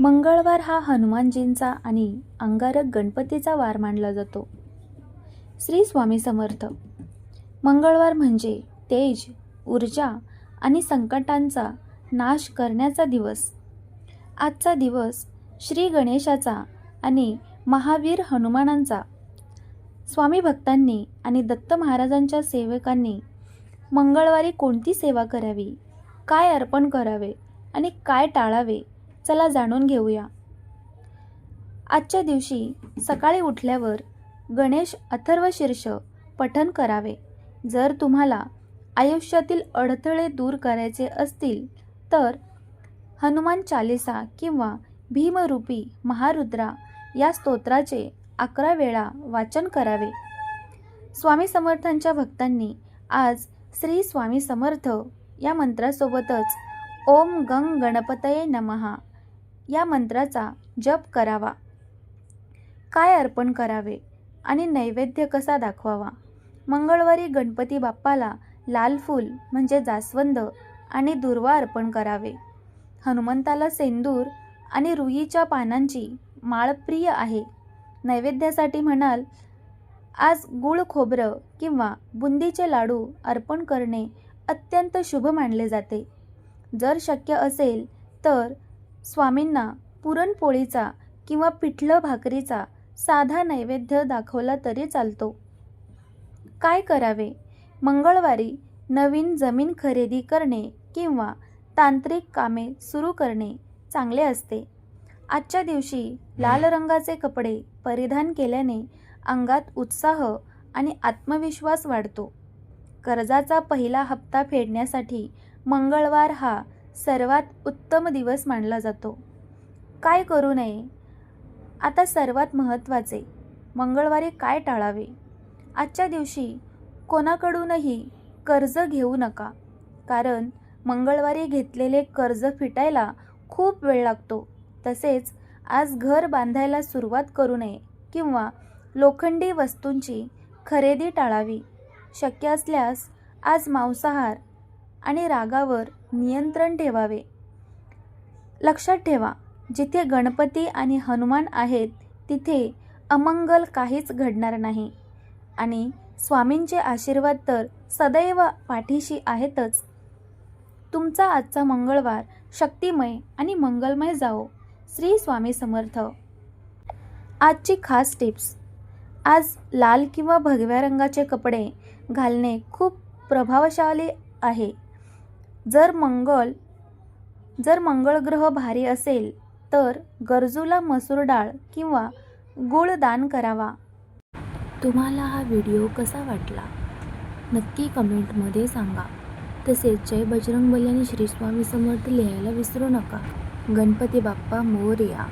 मंगळवार हा हनुमानजींचा आणि अंगारक गणपतीचा वार मानला जातो. श्री स्वामी समर्थ. मंगळवार म्हणजे तेज, ऊर्जा आणि संकटांचा नाश करण्याचा दिवस. आजचा दिवस श्री गणेशाचा आणि महावीर हनुमानांचा. स्वामी भक्तांनी आणि दत्त महाराजांच्या सेवकांनी मंगळवारी कोणती सेवा करावी, काय अर्पण करावे आणि काय टाळावे, चला जाणून घेऊया. आजच्या दिवशी सकाळी उठल्यावर गणेश अथर्वशीर्ष पठण करावे. जर तुम्हाला आयुष्यातील अडथळे दूर करायचे असतील तर हनुमान चालीसा किंवा भीमरूपी महारुद्रा या स्तोत्राचे 11 वेळा वाचन करावे. स्वामी समर्थांच्या भक्तांनी आज श्री स्वामी समर्थ या मंत्रासोबतच ओम गंग गणपतये नमः या मंत्राचा जप करावा. काय अर्पण करावे आणि नैवेद्य कसा दाखवावा. मंगळवारी गणपती बाप्पाला लाल फूल म्हणजे जास्वंद आणि दुर्वा अर्पण करावे. हनुमंताला सेंदूर आणि रुईच्या पानांची माळ प्रिय आहे. नैवेद्यासाठी म्हणाल आज गुळ खोबरं किंवा बुंदीचे लाडू अर्पण करणे अत्यंत शुभ मानले जाते. जर शक्य असेल तर स्वामींना पुरणपोळीचा किंवा पिठलं भाकरीचा साधा नैवेद्य दाखवला तरी चालतो. काय करावे. मंगळवारी नवीन जमीन खरेदी करणे किंवा तांत्रिक कामे सुरू करणे चांगले असते. आजच्या दिवशी लाल रंगाचे कपडे परिधान केल्याने अंगात उत्साह आणि आत्मविश्वास वाढतो. कर्जाचा पहिला हप्ता फेडण्यासाठी मंगळवार हा सर्वात उत्तम दिवस मानला जातो. काय करू नये. आता सर्वात महत्त्वाचे, मंगळवारी काय टाळावे. आजच्या दिवशी कोणाकडूनही कर्ज घेऊ नका, कारण मंगळवारी घेतलेले कर्ज फिटायला खूप वेळ लागतो. तसेच आज घर बांधायला सुरुवात करू नये किंवा लोखंडी वस्तूंची खरेदी टाळावी. शक्य असल्यास आज मांसाहार आणि रागावर नियंत्रण ठेवावे. लक्षात ठेवा, जिथे गणपती आणि हनुमान आहेत तिथे अमंगल काहीच घडणार नाही आणि स्वामींचे आशीर्वाद तर सदैव पाठीशी आहेतच. तुमचा आजचा मंगळवार शक्तिमय आणि मंगलमय जाओ. श्री स्वामी समर्थ. आजची खास टिप्स. आज लाल किंवा भगव्या रंगाचे कपडे घालणे खूप प्रभावशाली आहे. जर मंगळ ग्रह भारी असेल तर गरजूला मसूर डाळ किंवा गूळ दान करावा. तुम्हाला हा व्हिडिओ कसा वाटला नक्की कमेंटमध्ये सांगा. तसेच जय बजरंगबली आणि श्री स्वामी समर्थ लिहायला विसरू नका. गणपती बाप्पा मोरया.